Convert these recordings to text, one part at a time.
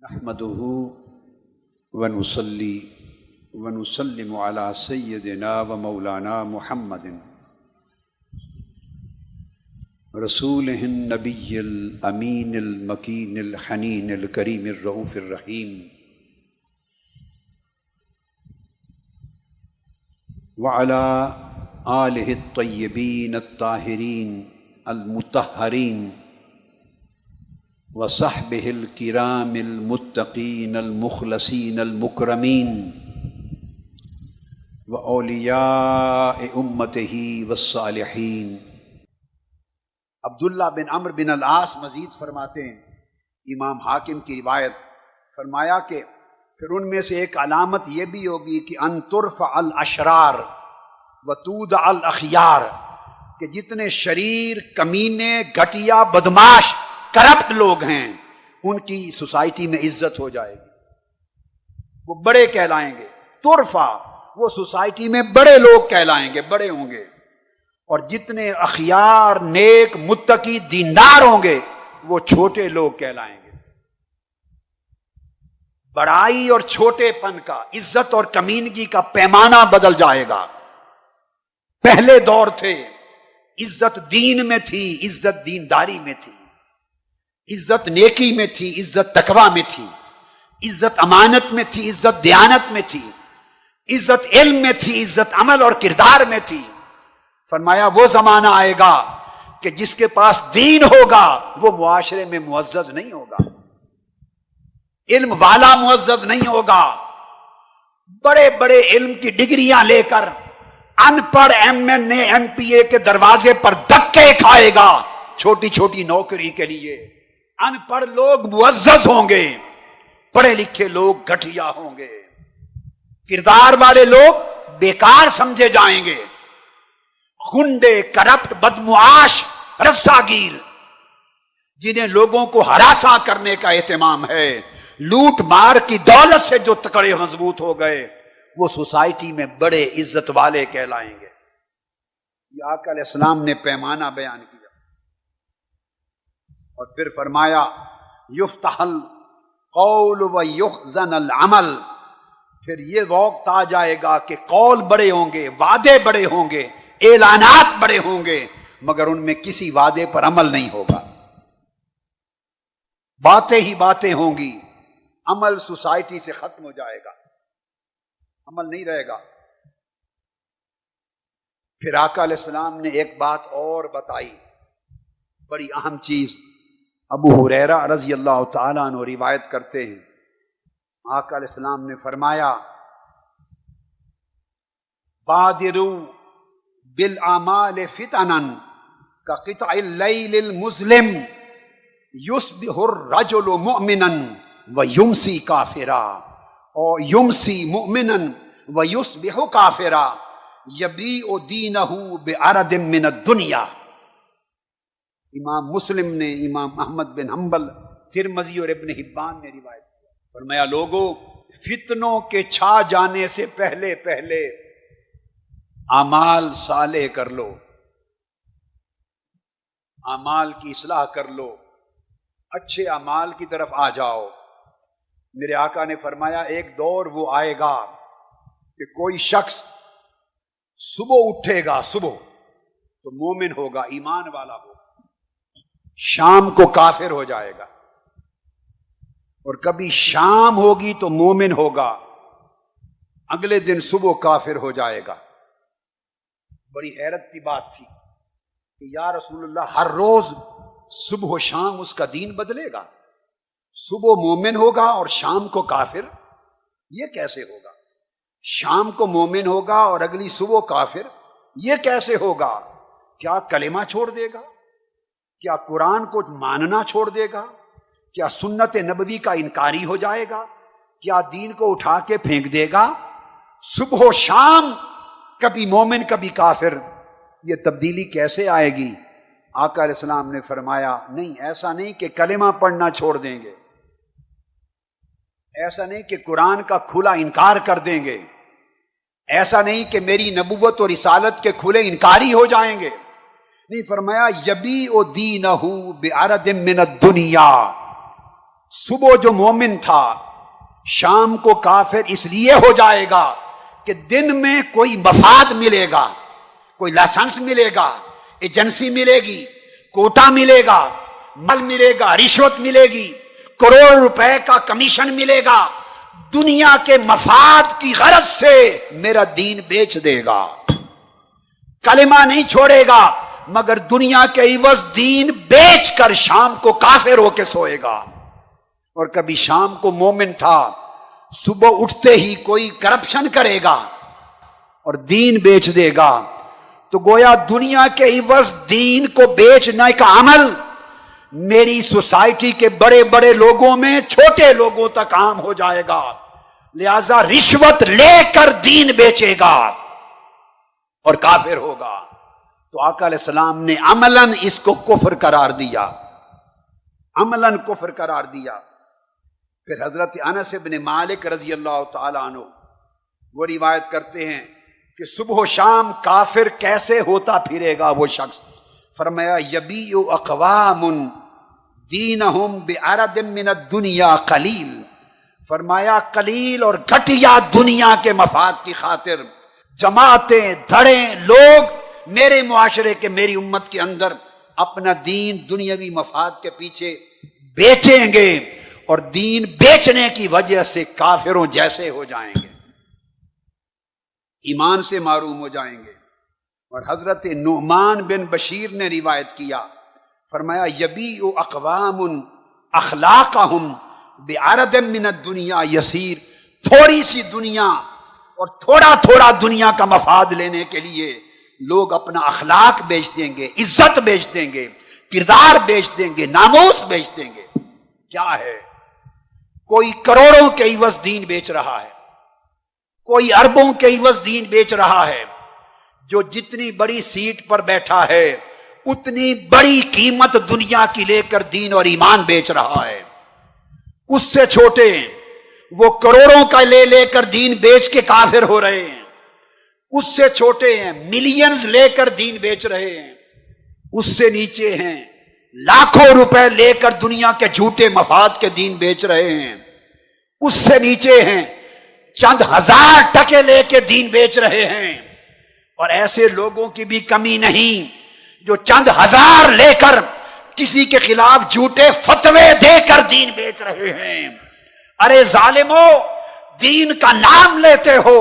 نحمده ونصلي ونسلم على سيدنا ومولانا محمد رسوله النبي الأمين المكين الحنين الكريم الرؤوف الرحيم وعلى آله الطيبين الطاهرين المطهرين وصحبه الكرام المتقين المخلصين المكرمين وأولياء أمته والصالحين۔ عبداللہ بن عمرو بن العاص مزید فرماتے ہیں، امام حاکم کی روایت، فرمایا کہ پھر ان میں سے ایک علامت یہ بھی ہوگی کہ ان ترفع الاشرار وتودع الاخیار، کہ جتنے شریر، کمینے، گھٹیا، بدماش، کرپٹ لوگ ہیں ان کی سوسائٹی میں عزت ہو جائے گی، وہ بڑے کہلائیں گے۔ ترفع، وہ سوسائٹی میں بڑے لوگ کہلائیں گے، بڑے ہوں گے، اور جتنے اخیار، نیک، متقی، دیندار ہوں گے وہ چھوٹے لوگ کہلائیں گے۔ بڑائی اور چھوٹے پن کا، عزت اور کمینگی کا پیمانہ بدل جائے گا۔ پہلے دور تھے، عزت دین میں تھی، عزت دینداری میں تھی، عزت نیکی میں تھی، عزت تقوی میں تھی، عزت امانت میں تھی، عزت دیانت میں تھی، عزت علم میں تھی، عزت عمل اور کردار میں تھی۔ فرمایا وہ زمانہ آئے گا کہ جس کے پاس دین ہوگا وہ معاشرے میں معزز نہیں ہوگا، علم والا معزز نہیں ہوگا۔ بڑے بڑے علم کی ڈگریاں لے کر ان پڑھ ایم این اے، ایم پی اے کے دروازے پر دھکے کھائے گا چھوٹی چھوٹی نوکری کے لیے۔ ان پڑھ لوگ معزز ہوں گے، پڑھے لکھے لوگ گھٹیا ہوں گے، کردار والے لوگ بیکار سمجھے جائیں گے۔ گنڈے، کرپٹ، بدمعاش، رساگیر، جنہیں لوگوں کو ہراساں کرنے کا اہتمام ہے، لوٹ مار کی دولت سے جو تکڑے مضبوط ہو گئے، وہ سوسائٹی میں بڑے عزت والے کہلائیں گے۔ یہ آقا علیہ السلام نے پیمانہ بیان کیا، اور پھر فرمایا یفتح القول ویخزن العمل، پھر یہ وقت آ جائے گا کہ قول بڑے ہوں گے، وعدے بڑے ہوں گے، اعلانات بڑے ہوں گے، مگر ان میں کسی وعدے پر عمل نہیں ہوگا۔ باتیں ہی باتیں ہوں گی، عمل سوسائٹی سے ختم ہو جائے گا، عمل نہیں رہے گا۔ پھر آقا علیہ السلام نے ایک بات اور بتائی، بڑی اہم چیز۔ ابو ہریرہ رضی اللہ تعالیٰ عنہ روایت کرتے ہیں، آقا علیہ السلام نے فرمایا بادروا بالاعمال فتنا كقطع الليل المظلم يصبح الرجل مؤمنا ويمسي كافرا، اور يمسي مؤمنا ويصبح كافرا يبيع دينه بعرض من الدنيا۔ امام مسلم نے، امام احمد بن حنبل، ترمذی اور ابن حبان نے روایت کیا۔ فرمایا لوگوں، فتنوں کے چھا جانے سے پہلے پہلے اعمال صالح کر لو، اعمال کی اصلاح کر لو، اچھے اعمال کی طرف آ جاؤ۔ میرے آقا نے فرمایا ایک دور وہ آئے گا کہ کوئی شخص صبح اٹھے گا، صبح تو مومن ہوگا، ایمان والا ہوگا، شام کو کافر ہو جائے گا، اور کبھی شام ہوگی تو مومن ہوگا، اگلے دن صبح کافر ہو جائے گا۔ بڑی حیرت کی بات تھی کہ یا رسول اللہ، ہر روز صبح و شام اس کا دین بدلے گا؟ صبح مومن ہوگا اور شام کو کافر، یہ کیسے ہوگا؟ شام کو مومن ہوگا اور اگلی صبح کافر، یہ کیسے ہوگا؟ کیا کلمہ چھوڑ دے گا؟ کیا قرآن کو ماننا چھوڑ دے گا؟ کیا سنت نبوی کا انکاری ہو جائے گا؟ کیا دین کو اٹھا کے پھینک دے گا؟ صبح و شام کبھی مومن کبھی کافر، یہ تبدیلی کیسے آئے گی؟ آقا علیہ السلام نے فرمایا نہیں، ایسا نہیں کہ کلمہ پڑھنا چھوڑ دیں گے، ایسا نہیں کہ قرآن کا کھلا انکار کر دیں گے، ایسا نہیں کہ میری نبوت اور رسالت کے کھلے انکاری ہو جائیں گے، نہیں، فرمایا یبیع دینہ بعرض من الدنیا، صبح جو مومن تھا شام کو کافر اس لیے ہو جائے گا کہ دن میں کوئی مفاد ملے گا، کوئی لائسنس ملے گا، ایجنسی ملے گی، کوٹا ملے گا، مل ملے گا، رشوت ملے گی، کروڑ روپے کا کمیشن ملے گا، دنیا کے مفاد کی غرض سے میرا دین بیچ دے گا، کلمہ نہیں چھوڑے گا مگر دنیا کے عوض دین بیچ کر شام کو کافر ہو کے سوئے گا۔ اور کبھی شام کو مومن تھا، صبح اٹھتے ہی کوئی کرپشن کرے گا اور دین بیچ دے گا، تو گویا دنیا کے عوض دین کو بیچنے کا عمل میری سوسائٹی کے بڑے بڑے لوگوں میں چھوٹے لوگوں تک عام ہو جائے گا، لہذا رشوت لے کر دین بیچے گا اور کافر ہوگا۔ تو آقا علیہ السلام نے عملاً اس کو کفر قرار دیا، عملاً کفر قرار دیا۔ پھر حضرت انس بن مالک رضی اللہ تعالی عنہ وہ روایت کرتے ہیں کہ صبح و شام کافر کیسے ہوتا پھرے گا وہ شخص، فرمایا یبیع اقوام دینہم بعرض من الدنیا قلیل، فرمایا قلیل اور گھٹیا دنیا کے مفاد کی خاطر جماعتیں دھڑیں لوگ میرے معاشرے کے میری امت کے اندر اپنا دین دنیاوی مفاد کے پیچھے بیچیں گے اور دین بیچنے کی وجہ سے کافروں جیسے ہو جائیں گے، ایمان سے معروم ہو جائیں گے۔ اور حضرت نعمان بن بشیر نے روایت کیا، فرمایا یبیع اقوام اخلاقہم بعرض من الدنیا یسیر، تھوڑی سی دنیا اور تھوڑا تھوڑا دنیا کا مفاد لینے کے لیے لوگ اپنا اخلاق بیچ دیں گے، عزت بیچ دیں گے، کردار بیچ دیں گے، ناموس بیچ دیں گے۔ کیا ہے؟ کوئی کروڑوں کے عوض دین بیچ رہا ہے، کوئی اربوں کے عوض دین بیچ رہا ہے، جو جتنی بڑی سیٹ پر بیٹھا ہے اتنی بڑی قیمت دنیا کی لے کر دین اور ایمان بیچ رہا ہے۔ اس سے چھوٹے وہ کروڑوں کا لے لے کر دین بیچ کے کافر ہو رہے ہیں، اس سے چھوٹے ہیں ملینز لے کر دین بیچ رہے ہیں، اس سے نیچے ہیں لاکھوں روپے لے کر دنیا کے جھوٹے مفاد کے دین بیچ رہے ہیں، اس سے نیچے ہیں چند ہزار ٹکے لے کے دین بیچ رہے ہیں۔ اور ایسے لوگوں کی بھی کمی نہیں جو چند ہزار لے کر کسی کے خلاف جھوٹے فتوے دے کر دین بیچ رہے ہیں۔ ارے ظالمو، دین کا نام لیتے ہو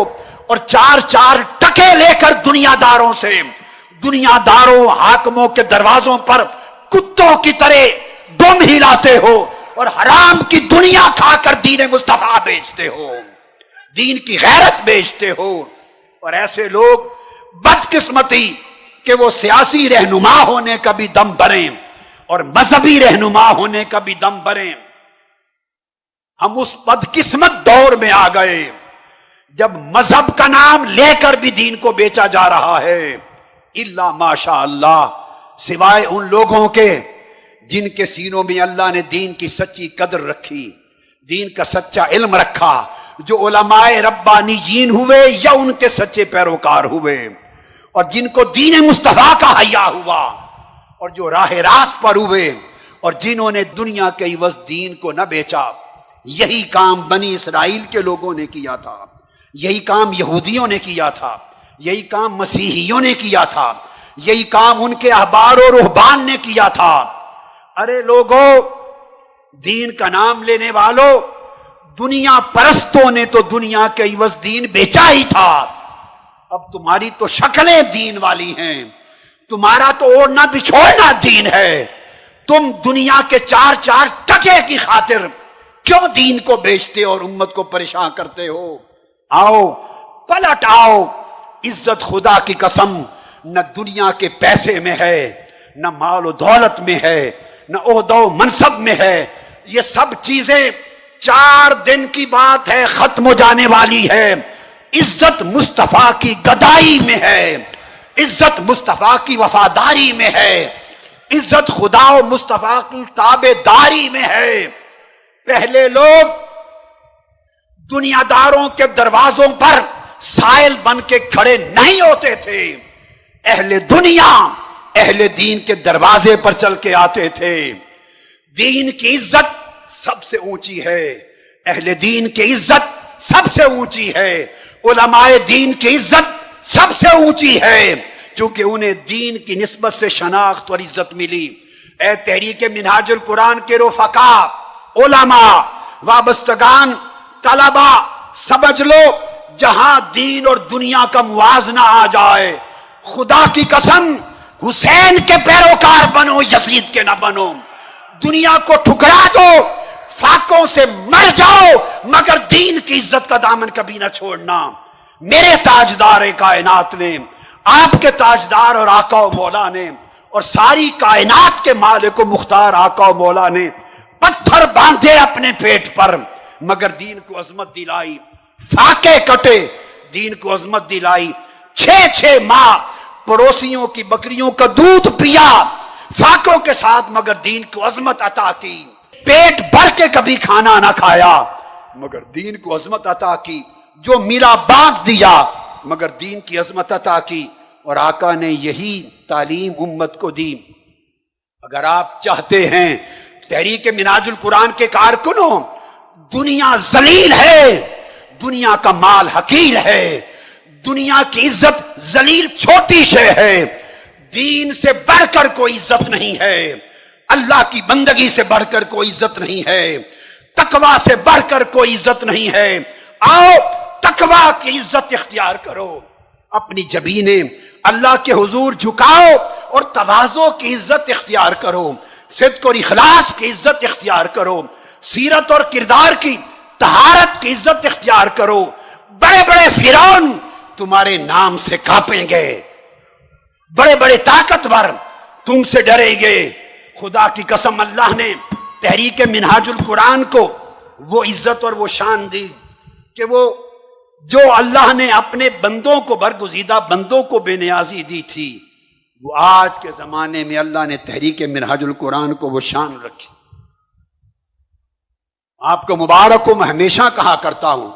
اور چار چار ٹکے لے کر دنیا داروں سے، دنیا داروں حاکموں کے دروازوں پر کتوں کی طرح دم ہلاتے ہو اور حرام کی دنیا کھا کر دین مصطفیٰ بیچتے ہو، دین کی غیرت بیچتے ہو۔ اور ایسے لوگ بدقسمتی کہ وہ سیاسی رہنما ہونے کا بھی دم بھریں اور مذہبی رہنما ہونے کا بھی دم بھریں۔ ہم اس بدقسمت دور میں آ گئے جب مذہب کا نام لے کر بھی دین کو بیچا جا رہا ہے، الا ماشاء اللہ، سوائے ان لوگوں کے جن کے سینوں میں اللہ نے دین کی سچی قدر رکھی، دین کا سچا علم رکھا، جو علماء ربانیین ہوئے یا ان کے سچے پیروکار ہوئے، اور جن کو دین مصطفیٰ کا حیا ہوا، اور جو راہ راست پر ہوئے، اور جنہوں نے دنیا کے عوض دین کو نہ بیچا۔ یہی کام بنی اسرائیل کے لوگوں نے کیا تھا، یہی کام یہودیوں نے کیا تھا، یہی کام مسیحیوں نے کیا تھا، یہی کام ان کے احبار و رہبان نے کیا تھا۔ ارے لوگوں، دین کا نام لینے والوں، دنیا پرستوں نے تو دنیا کے عوض دین بیچا ہی تھا، اب تمہاری تو شکلیں دین والی ہیں، تمہارا تو اوڑھنا بچھوڑنا دین ہے، تم دنیا کے چار چار ٹکے کی خاطر کیوں دین کو بیچتے اور امت کو پریشان کرتے ہو؟ آؤ پلٹ آؤ، عزت خدا کی قسم نہ دنیا کے پیسے میں ہے، نہ مال و دولت میں ہے، نہ عہدہ و منصب میں ہے، یہ سب چیزیں 4 دن کی بات ہے، ختم ہو جانے والی ہے۔ عزت مصطفیٰ کی گدائی میں ہے، عزت مصطفیٰ کی وفاداری میں ہے، عزت خدا و مصطفیٰ کی تابع داری میں ہے۔ پہلے لوگ دنیا داروں کے دروازوں پر سائل بن کے کھڑے نہیں ہوتے تھے، اہل دنیا اہل دین کے دروازے پر چل کے آتے تھے۔ دین کی عزت سب سے اونچی ہے، اہل دین کی عزت سب سے اونچی ہے، علماء دین کی عزت سب سے اونچی ہے، چونکہ انہیں دین کی نسبت سے شناخت اور عزت ملی۔ اے تحریک منہاج القرآن کے رفقا، علماء، وابستگان، طلباء، سمجھ لو جہاں دین اور دنیا کا موازنہ آ جائے، خدا کی قسم حسین کے پیروکار بنو، یزید کے نہ بنو۔ دنیا کو ٹھکرا دو، فاقوں سے مر جاؤ، مگر دین کی عزت کا دامن کبھی نہ چھوڑنا۔ میرے تاجدار کائنات نے، آپ کے تاجدار اور آقا و مولا نے، اور ساری کائنات کے مالک و مختار آقا و مولا نے پتھر باندھے اپنے پیٹ پر، مگر دین کو عظمت دلائی، فاقے کٹے، دین کو عظمت دلائی۔ 6 ماہ پڑوسیوں کی بکریوں کا دودھ پیا فاقوں کے ساتھ، مگر دین کو عظمت عطا کی۔ پیٹ بھر کے کبھی کھانا نہ کھایا، مگر دین کو عظمت عطا کی۔ جو میرا باغ دیا، مگر دین کی عظمت عطا کی، اور آقا نے یہی تعلیم امت کو دی۔ اگر آپ چاہتے ہیں تحریک منہاج القرآن کے کارکنوں، دنیا ذلیل ہے، دنیا کا مال حقیر ہے، دنیا کی عزت ذلیل چھوٹی شے ہے، دین سے بڑھ کر کوئی عزت نہیں ہے، اللہ کی بندگی سے بڑھ کر کوئی عزت نہیں ہے، تقوی سے بڑھ کر کوئی عزت نہیں ہے۔ آؤ تقوی کی عزت اختیار کرو، اپنی جبینیں اللہ کے حضور جھکاؤ اور تواضع کی عزت اختیار کرو، صدق اور اخلاص کی عزت اختیار کرو، سیرت اور کردار کی طہارت کی عزت اختیار کرو۔ بڑے بڑے فرعون تمہارے نام سے کانپیں گے، بڑے بڑے طاقتور تم سے ڈریں گے۔ خدا کی قسم اللہ نے تحریک منہاج القرآن کو وہ عزت اور وہ شان دی کہ وہ جو اللہ نے اپنے بندوں کو، برگزیدہ بندوں کو بے نیازی دی تھی، وہ آج کے زمانے میں اللہ نے تحریک منہاج القرآن کو وہ شان رکھی۔ آپ کو مبارک ہو، میں ہمیشہ کہا کرتا ہوں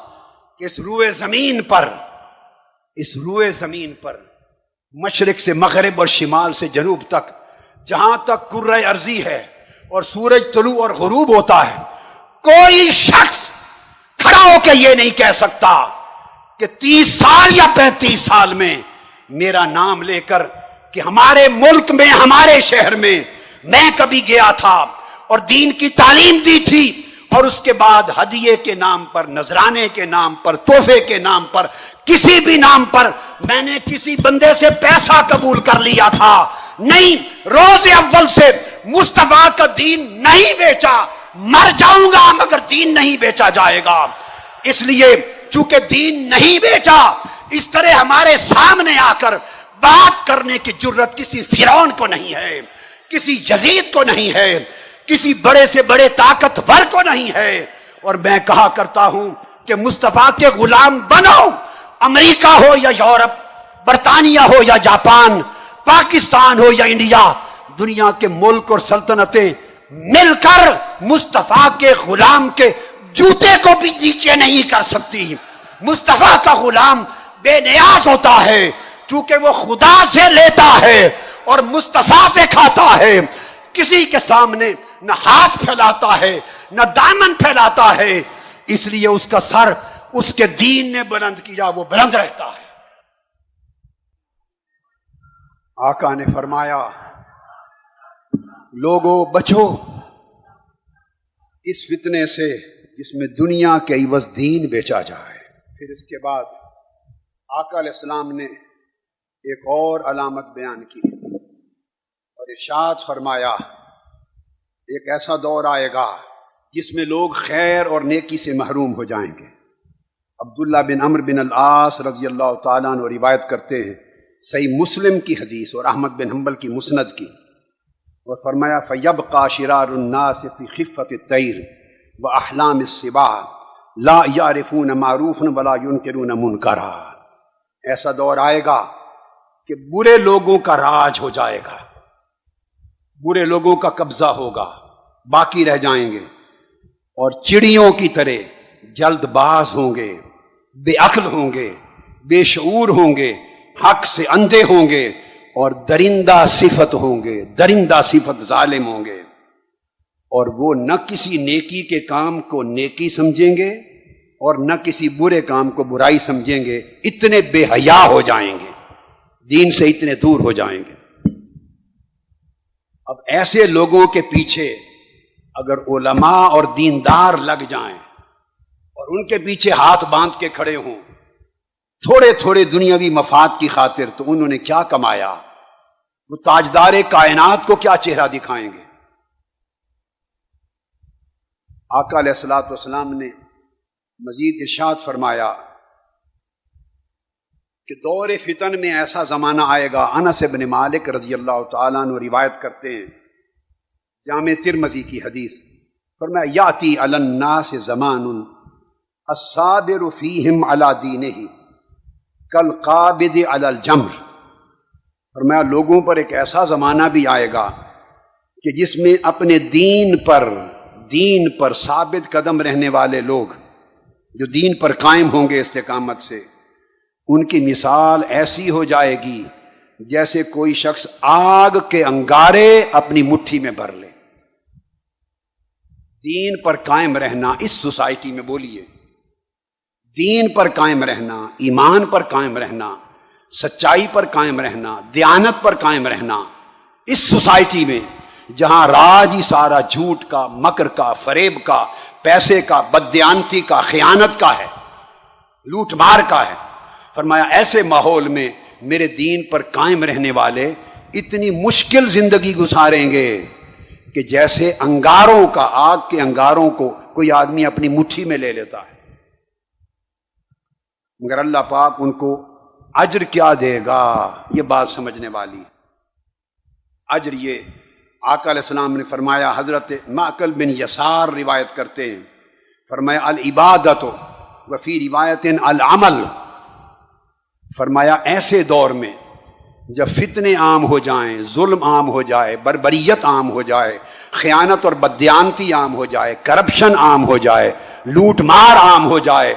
کہ اس روئے زمین پر مشرق سے مغرب اور شمال سے جنوب تک، جہاں تک کرۂ ارضی ہے اور سورج طلوع اور غروب ہوتا ہے، کوئی شخص کھڑا ہو کے یہ نہیں کہہ سکتا کہ 30 سال یا 35 سال میں میرا نام لے کر کہ ہمارے ملک میں، ہمارے شہر میں میں کبھی گیا تھا اور دین کی تعلیم دی تھی، اور اس کے بعد ہدیے کے نام پر، نذرانے کے نام پر، تحفے کے نام پر، کسی بھی نام پر میں نے کسی بندے سے پیسہ قبول کر لیا تھا؟ نہیں، روز اول سے مصطفیٰ کا دین نہیں بیچا۔ مر جاؤں گا مگر دین نہیں بیچا جائے گا۔ اس لیے چونکہ دین نہیں بیچا، اس طرح ہمارے سامنے آ کر بات کرنے کی جرت کسی فرعون کو نہیں ہے، کسی یزید کو نہیں ہے، کسی بڑے سے بڑے طاقتور کو نہیں ہے۔ اور میں کہا کرتا ہوں کہ مصطفیٰ کے غلام بنو، امریکہ ہو یا یورپ، برطانیہ ہو یا جاپان، پاکستان ہو یا انڈیا، دنیا کے ملک اور سلطنتیں مل کر مصطفیٰ کے غلام کے جوتے کو بھی نیچے نہیں کر سکتی۔ مصطفیٰ کا غلام بے نیاز ہوتا ہے، چونکہ وہ خدا سے لیتا ہے اور مصطفیٰ سے کھاتا ہے، کسی کے سامنے نہ ہاتھ پھیلاتا ہے نہ دامن پھیلاتا ہے، اس لیے اس کا سر اس کے دین نے بلند کیا، وہ بلند رہتا ہے۔ آقا نے فرمایا، لوگوں بچو اس فتنے سے جس میں دنیا کے عوض دین بیچا جائے۔ پھر اس کے بعد آقا علیہ السلام نے ایک اور علامت بیان کی اور ارشاد فرمایا، ایک ایسا دور آئے گا جس میں لوگ خیر اور نیکی سے محروم ہو جائیں گے۔ عبداللہ بن عمرو بن العاص رضی اللہ تعالیٰ عنہ روایت کرتے ہیں، صحیح مسلم کی حدیث اور احمد بن حنبل کی مسند کی، اور فرمایا فَيَبْقَى شِرَارُ النَّاسِ فِي خِفَّةِ الطَّيْرِ وَأَحْلَامِ الصِّبَاحِ لَا يَعْرِفُونَ مَعْرُوفًا وَلَا يُنْكِرُونَ مُنْكَرًا۔ ایسا دور آئے گا کہ برے لوگوں کا راج ہو جائے گا، برے لوگوں کا قبضہ ہوگا، باقی رہ جائیں گے، اور چڑیوں کی طرح جلد باز ہوں گے، بے عقل ہوں گے، بے شعور ہوں گے، حق سے اندھے ہوں گے، اور درندہ صفت ہوں گے، درندہ صفت ظالم ہوں گے۔ اور وہ نہ کسی نیکی کے کام کو نیکی سمجھیں گے اور نہ کسی برے کام کو برائی سمجھیں گے، اتنے بے حیا ہو جائیں گے، دین سے اتنے دور ہو جائیں گے۔ اب ایسے لوگوں کے پیچھے اگر علماء اور دیندار لگ جائیں اور ان کے پیچھے ہاتھ باندھ کے کھڑے ہوں تھوڑے تھوڑے دنیاوی مفاد کی خاطر، تو انہوں نے کیا کمایا؟ وہ تاجدار کائنات کو کیا چہرہ دکھائیں گے؟ آقا علیہ الصلوۃ والسلام نے مزید ارشاد فرمایا کہ دور فتن میں ایسا زمانہ آئے گا، انس بن مالک رضی اللہ تعالیٰ عنہ روایت کرتے ہیں، جامع ترمذی کی حدیث، فرمایا یاتی علی الناس زمان الصابر فیہم علی دینہ کالقابض علی الجمر۔ فرمایا لوگوں پر ایک ایسا زمانہ بھی آئے گا کہ جس میں اپنے دین پر ثابت قدم رہنے والے لوگ جو دین پر قائم ہوں گے استقامت سے، ان کی مثال ایسی ہو جائے گی جیسے کوئی شخص آگ کے انگارے اپنی مٹھی میں بھر لے۔ دین پر قائم رہنا اس سوسائٹی میں، بولیے، دین پر قائم رہنا، ایمان پر قائم رہنا، سچائی پر قائم رہنا، دیانت پر قائم رہنا اس سوسائٹی میں جہاں راج ہی سارا جھوٹ کا، مکر کا، فریب کا، پیسے کا، بددیانتی کا، خیانت کا ہے، لوٹ مار کا ہے۔ فرمایا ایسے ماحول میں میرے دین پر قائم رہنے والے اتنی مشکل زندگی گزاریں گے کہ جیسے انگاروں کا، آگ کے انگاروں کو کوئی آدمی اپنی مٹھی میں لے لیتا ہے، مگر اللہ پاک ان کو اجر کیا دے گا، یہ بات سمجھنے والی۔ اجر یہ آقا علیہ السلام نے فرمایا، حضرت معقل بن یسار روایت کرتے ہیں، فرمایا العبادت وفی روایت العمل۔ فرمایا ایسے دور میں جب فتنے عام ہو جائیں، ظلم عام ہو جائے، بربریت عام ہو جائے، خیانت اور بددیانتی عام ہو جائے، کرپشن عام ہو جائے، لوٹ مار عام ہو جائے،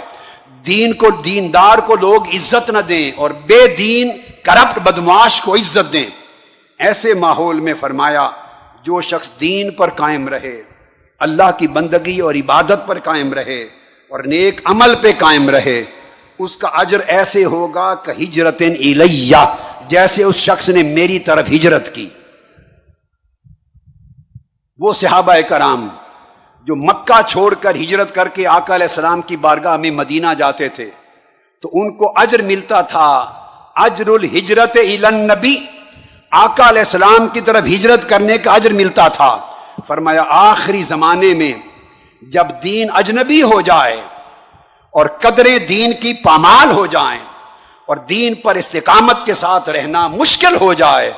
دین کو، دیندار کو لوگ عزت نہ دیں اور بے دین کرپٹ بدمعاش کو عزت دیں، ایسے ماحول میں فرمایا جو شخص دین پر قائم رہے، اللہ کی بندگی اور عبادت پر قائم رہے اور نیک عمل پہ قائم رہے، اس کا اجر ایسے ہوگا کہ ہجرت الیہ، جیسے اس شخص نے میری طرف ہجرت کی۔ وہ صحابہ کرام جو مکہ چھوڑ کر ہجرت کر کے آقا علیہ السلام کی بارگاہ میں مدینہ جاتے تھے تو ان کو اجر ملتا تھا، اجر الہجرت الی النبی، آقا علیہ السلام کی طرف ہجرت کرنے کا اجر ملتا تھا۔ فرمایا آخری زمانے میں جب دین اجنبی ہو جائے اور قدریں دین کی پامال ہو جائیں اور دین پر استقامت کے ساتھ رہنا مشکل ہو جائے،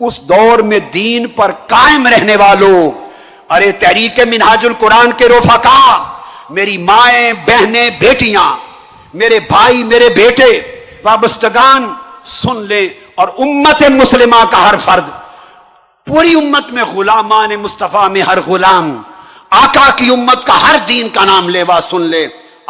اس دور میں دین پر قائم رہنے والوں، ارے تحریک منہاج القرآن کے رفقا، میری مائیں، بہنیں، بیٹیاں، میرے بھائی، میرے بیٹے، وابستگان سن لیں، اور امت مسلمہ کا ہر فرد، پوری امت میں غلامان مصطفیٰ میں ہر غلام آقا کی امت کا ہر دین کا نام لیوا سن لے۔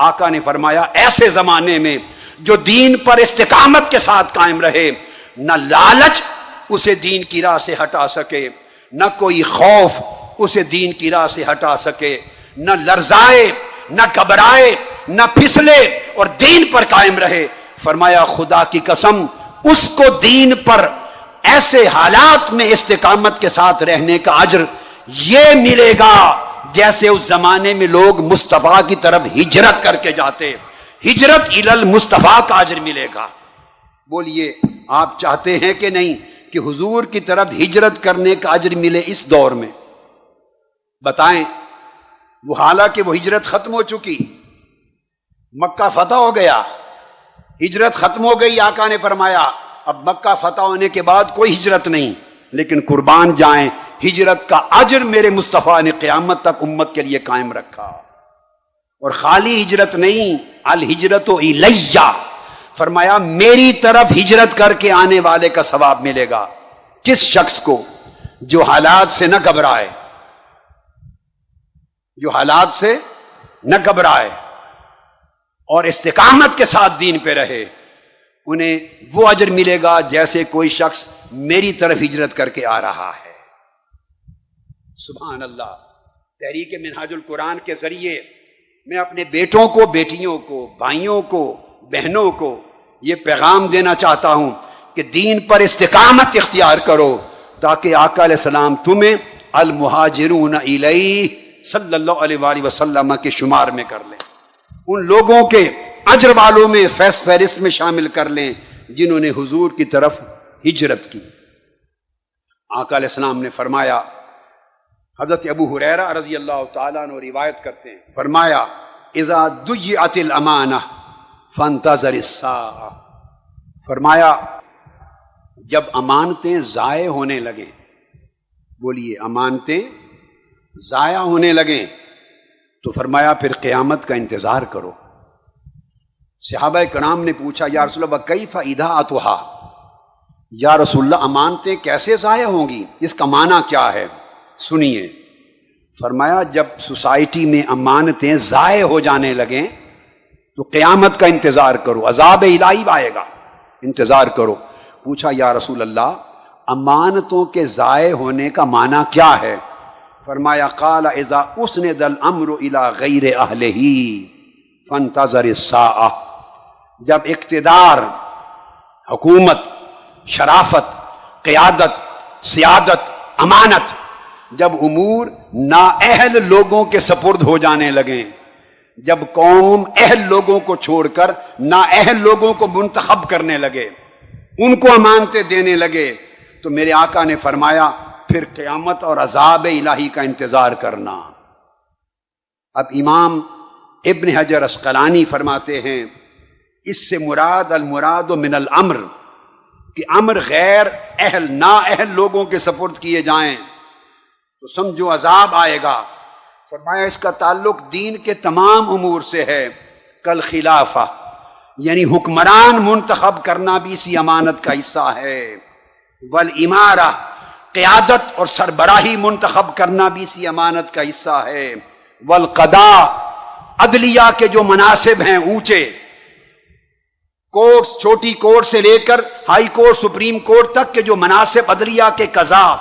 آقا نے فرمایا ایسے زمانے میں جو دین پر استقامت کے ساتھ قائم رہے، نہ لالچ اسے دین کی راہ سے ہٹا سکے، نہ کوئی خوف اسے دین کی راہ سے ہٹا سکے، نہ لرزائے، نہ گھبرائے، نہ پھسلے اور دین پر قائم رہے۔ فرمایا خدا کی قسم اس کو دین پر ایسے حالات میں استقامت کے ساتھ رہنے کا اجر یہ ملے گا جیسے اس زمانے میں لوگ مصطفیٰ کی طرف ہجرت کر کے جاتے، ہجرت الی المصطفیٰ کا اجر ملے گا۔ بولیے آپ چاہتے ہیں کہ نہیں کہ حضور کی طرف ہجرت کرنے کا اجر ملے اس دور میں؟ بتائیں، وہ حالانکہ وہ ہجرت ختم ہو چکی، مکہ فتح ہو گیا، ہجرت ختم ہو گئی، آقا نے فرمایا اب مکہ فتح ہونے کے بعد کوئی ہجرت نہیں، لیکن قربان جائیں ہجرت کا اجر میرے مصطفیٰ نے قیامت تک امت کے لیے قائم رکھا۔ اور خالی ہجرت نہیں، الہجرت الیہ، فرمایا میری طرف ہجرت کر کے آنے والے کا ثواب ملے گا۔ کس شخص کو؟ جو حالات سے نہ گھبرائے، جو حالات سے نہ گھبرائے اور استقامت کے ساتھ دین پہ رہے، انہیں وہ اجر ملے گا جیسے کوئی شخص میری طرف ہجرت کر کے آ رہا ہے۔ سبحان اللہ۔ تحریک منہاج القرآن کے ذریعے میں اپنے بیٹوں کو، بیٹیوں کو، بھائیوں کو، بہنوں کو یہ پیغام دینا چاہتا ہوں کہ دین پر استقامت اختیار کرو، تاکہ آقا علیہ السلام تمہیں المہاجرون الیہ صلی اللہ علیہ وآلہ وسلم کے شمار میں کر لیں، ان لوگوں کے اجر والوں میں فہرست میں شامل کر لیں جنہوں نے حضور کی طرف ہجرت کی۔ آقا علیہ السلام نے فرمایا، حضرت ابو ہریرہ رضی اللہ تعالیٰ عنہ روایت کرتے ہیں، فرمایا اذا ضیعت الامانہ فانتظر الساعہ، فرمایا جب امانتیں ضائع ہونے لگیں، بولیے امانتیں ضائع ہونے لگیں تو فرمایا پھر قیامت کا انتظار کرو۔ صحابہ کرام نے پوچھا یا رسول اللہ کیف اضاعتھا، یا رسول اللہ امانتیں کیسے ضائع ہوں گی، اس کا معنی کیا ہے؟ سنیے، فرمایا جب سوسائٹی میں امانتیں ضائع ہو جانے لگیں تو قیامت کا انتظار کرو، عذاب الہی آئے گا، انتظار کرو۔ پوچھا یا رسول اللہ امانتوں کے ضائع ہونے کا معنی کیا ہے؟ فرمایا قال اذا اسند الامر الى غیر اہلہ فانتظر الساعہ، جب اقتدار، حکومت، شرافت، قیادت، سیادت، امانت جب امور نااہل لوگوں کے سپرد ہو جانے لگیں، جب قوم اہل لوگوں کو چھوڑ کر نااہل لوگوں کو منتخب کرنے لگے، ان کو امانتیں دینے لگے، تو میرے آقا نے فرمایا پھر قیامت اور عذاب الہی کا انتظار کرنا۔ اب امام ابن حجر عسقلانی فرماتے ہیں اس سے مراد المراد من الامر، کہ امر غیر اہل نااہل لوگوں کے سپرد کیے جائیں تو سمجھو عذاب آئے گا۔ فرمایا اس کا تعلق دین کے تمام امور سے ہے، کل خلافہ یعنی حکمران منتخب کرنا بھی اسی امانت کا حصہ ہے، والامارہ قیادت اور سربراہی منتخب کرنا بھی اسی امانت کا حصہ ہے، والقضاء عدلیہ کے جو مناصب ہیں اونچے، کورٹس، چھوٹی کورٹ سے لے کر ہائی کورٹ، سپریم کورٹ تک کے جو مناصب عدلیہ کے قضاء،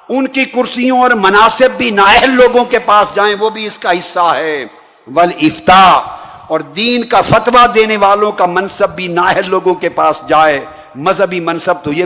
ان کی کرسیوں اور مناصب بھی نااہل لوگوں کے پاس جائیں، وہ بھی اس کا حصہ ہے، والافتاء اور دین کا فتویٰ دینے والوں کا منصب بھی نااہل لوگوں کے پاس جائے، مذہبی منصب تو یہ بھی